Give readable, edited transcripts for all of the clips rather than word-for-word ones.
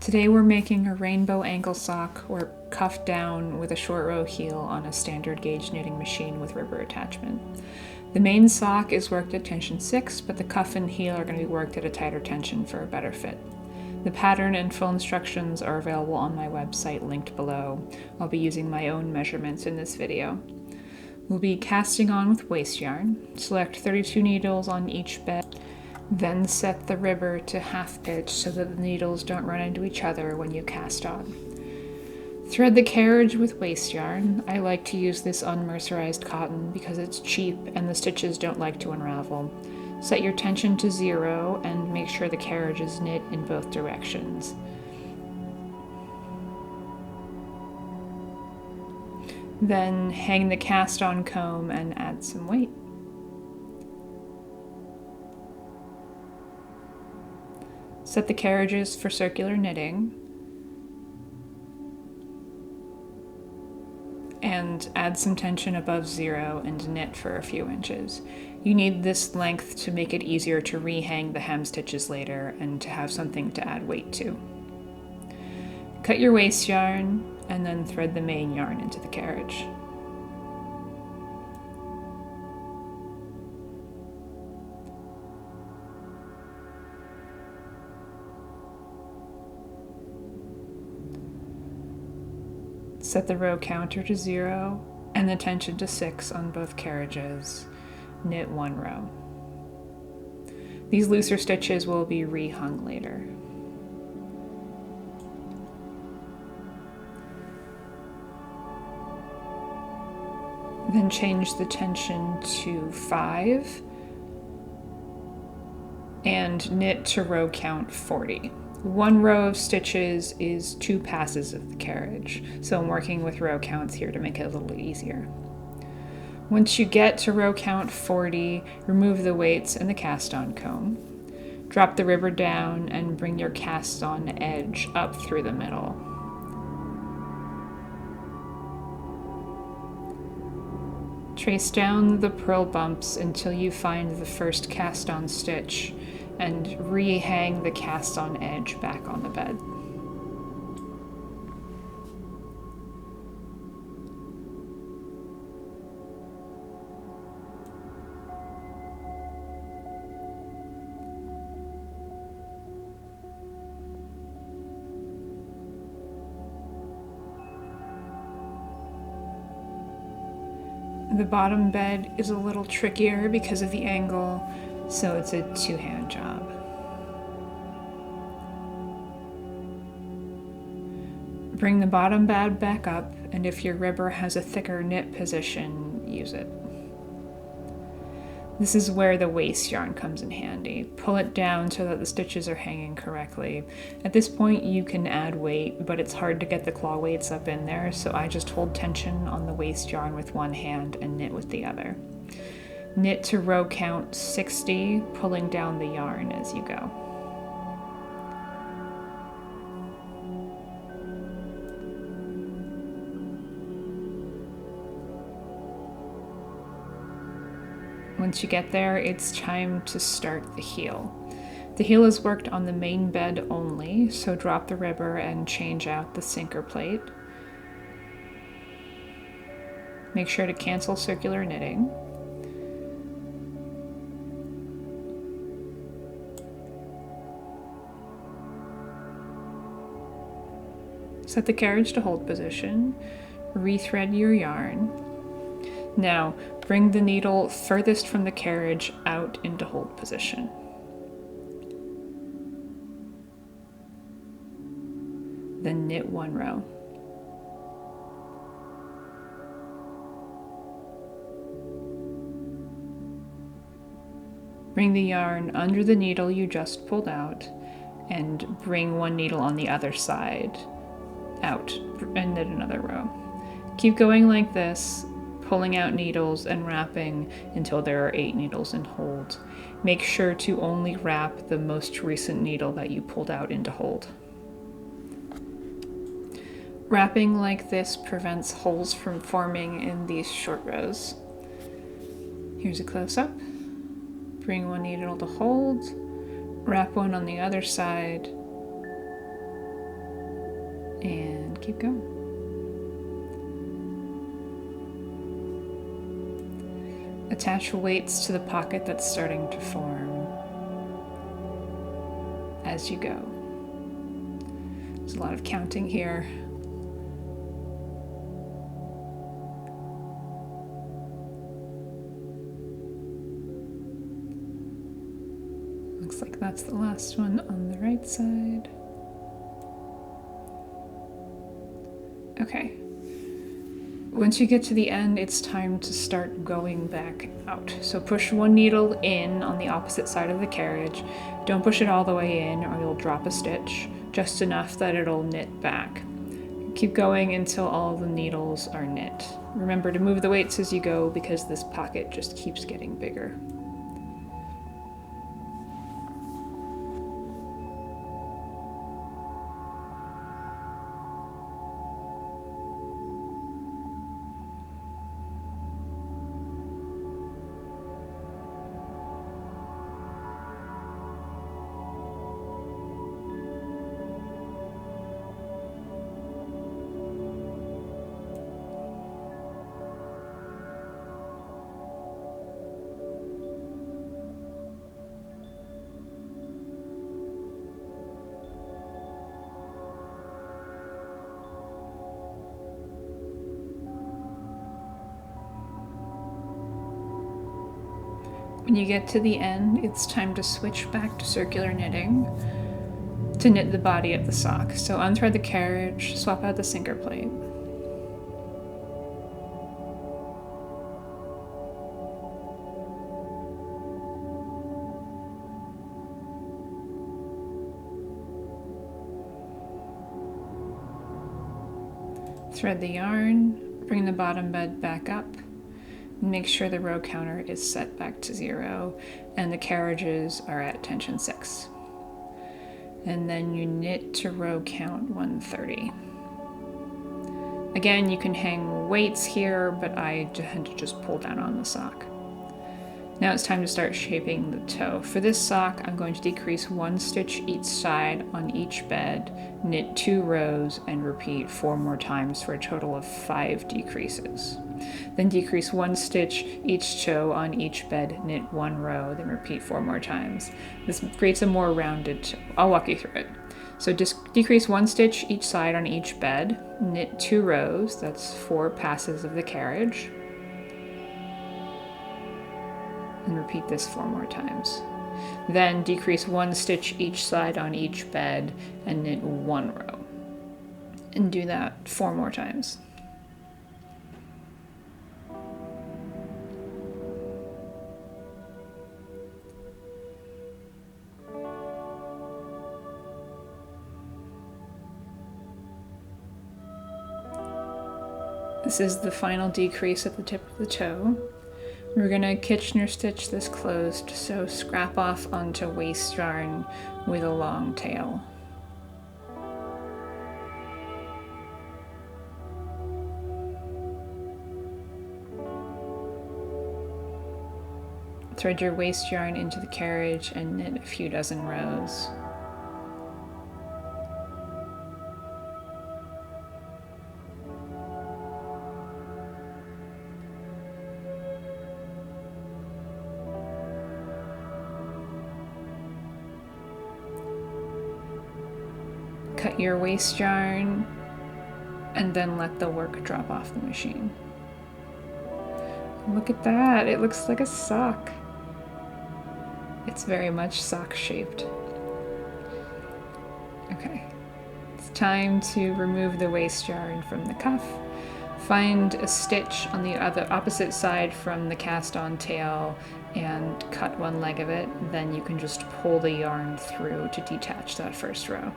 Today we're making a rainbow ankle sock or cuff down with a short row heel on a standard gauge knitting machine with ribber attachment. The main sock is worked at tension 6, but the cuff and heel are going to be worked at a tighter tension for a better fit. The pattern and full instructions are available on my website linked below. I'll be using my own measurements in this video. We'll be casting on with waste yarn. Select 32 needles on each bed. Then set the ribber to half pitch so that the needles don't run into each other when you cast on. Thread the carriage with waste yarn. I like to use this unmercerized cotton because it's cheap and the stitches don't like to unravel. Set your tension to 0 and make sure the carriage is knit in both directions. Then hang the cast on comb and add some weight. Set the carriages for circular knitting and add some tension above 0 and knit for a few inches. You need this length to make it easier to rehang the hem stitches later and to have something to add weight to. Cut your waste yarn and then thread the main yarn into the carriage. Set the row counter to 0 and the tension to 6 on both carriages. Knit 1 row. These looser stitches will be rehung later. Then change the tension to 5 and knit to row count 40. 1 row of stitches is 2 passes of the carriage, so I'm working with row counts here to make it a little easier. Once you get to row count 40, remove the weights and the cast on comb. Drop the ribber down and bring your cast on edge up through the middle. Trace down the purl bumps until you find the first cast on stitch and rehang the cast on edge back on the bed. The bottom bed is a little trickier because of the angle, so it's a 2-hand job. Bring the bottom bed back up, and if your ribber has a thicker knit position, use it. This is where the waste yarn comes in handy. Pull it down so that the stitches are hanging correctly. At this point you can add weight, but it's hard to get the claw weights up in there, so I just hold tension on the waste yarn with one hand and knit with the other. Knit to row count 60, pulling down the yarn as you go. Once you get there, it's time to start the heel. The heel is worked on the main bed only, so drop the ribber and change out the sinker plate. Make sure to cancel circular knitting. Set the carriage to hold position. Rethread your yarn. Now, bring the needle furthest from the carriage out into hold position. Then knit 1 row. Bring the yarn under the needle you just pulled out and bring 1 needle on the other side out and knit another row. Keep going like this, pulling out needles and wrapping until there are 8 needles in hold. Make sure to only wrap the most recent needle that you pulled out into hold. Wrapping like this prevents holes from forming in these short rows. Here's a close-up. Bring 1 needle to hold, wrap 1 on the other side, and keep going. Attach weights to the pocket that's starting to form as you go. There's a lot of counting here. Looks like that's the last one on the right side. Okay. Once you get to the end, it's time to start going back out. So push one needle in on the opposite side of the carriage. Don't push it all the way in or you'll drop a stitch, just enough that it'll knit back. Keep going until all the needles are knit. Remember to move the weights as you go because this pocket just keeps getting bigger. When you get to the end, it's time to switch back to circular knitting to knit the body of the sock. So unthread the carriage, swap out the sinker plate. Thread the yarn, bring the bottom bed back up. Make sure the row counter is set back to 0 and the carriages are at tension 6. And then you knit to row count 130. Again, you can hang weights here, but I tend to just pull down on the sock. Now it's time to start shaping the toe. For this sock, I'm going to decrease 1 stitch each side on each bed, knit 2 rows, and repeat 4 more times for a total of 5 decreases. Then decrease 1 stitch each toe on each bed, knit 1 row, then repeat 4 more times. This creates a more rounded toe. I'll walk you through it. So just decrease 1 stitch each side on each bed, knit 2 rows, that's 4 passes of the carriage, and repeat this 4 more times. Then decrease 1 stitch each side on each bed and knit 1 row. And do that 4 more times. This is the final decrease at the tip of the toe. We're gonna Kitchener stitch this closed, so scrap off onto waste yarn with a long tail. Thread your waste yarn into the carriage and knit a few dozen rows. Cut your waste yarn and then let the work drop off the machine. Look at that, it looks like a sock. It's very much sock shaped. Okay, it's time to remove the waste yarn from the cuff. Find a stitch on the opposite side from the cast on tail and cut one leg of it. Then you can just pull the yarn through to detach that first row.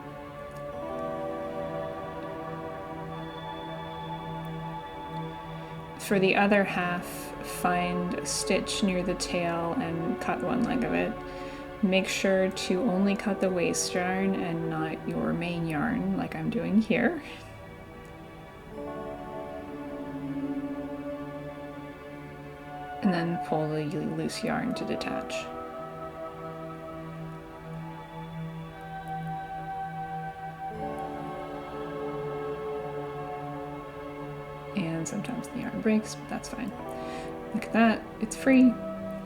For the other half, find a stitch near the tail and cut one leg of it. Make sure to only cut the waste yarn and not your main yarn like I'm doing here. And then pull the loose yarn to detach. And sometimes the yarn breaks, but that's fine. Look at that, it's free.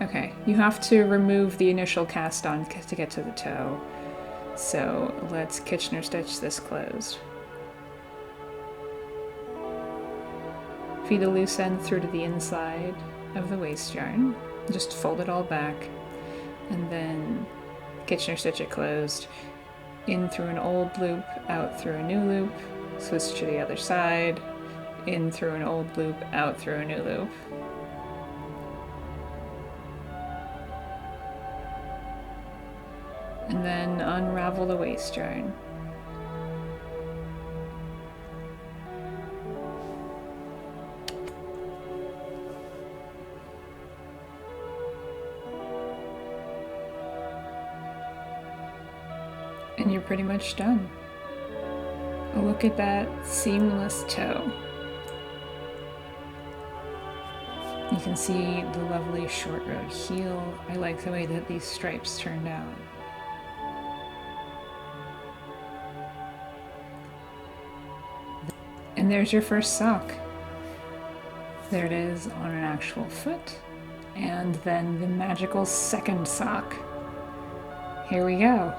Okay, you have to remove the initial cast on to get to the toe. So let's Kitchener stitch this closed. Feed a loose end through to the inside of the waist yarn. Just fold it all back and then Kitchener stitch it closed. In through an old loop, out through a new loop, switch to the other side, in through an old loop, out through a new loop. And then unravel the waist yarn. And you're pretty much done. Look at that seamless toe. You can see the lovely short row heel. I like the way that these stripes turned out. And there's your first sock. There it is on an actual foot. And then the magical second sock. Here we go.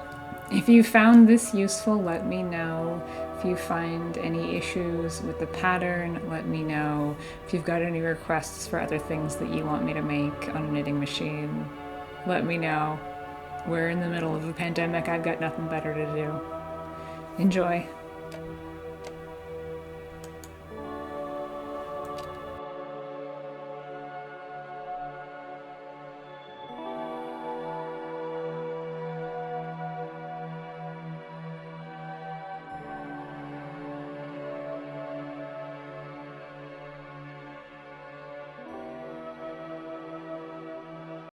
If you found this useful, let me know. If you find any issues with the pattern, let me know. If you've got any requests for other things that you want me to make on a knitting machine, let me know. We're in the middle of a pandemic. I've got nothing better to do. Enjoy.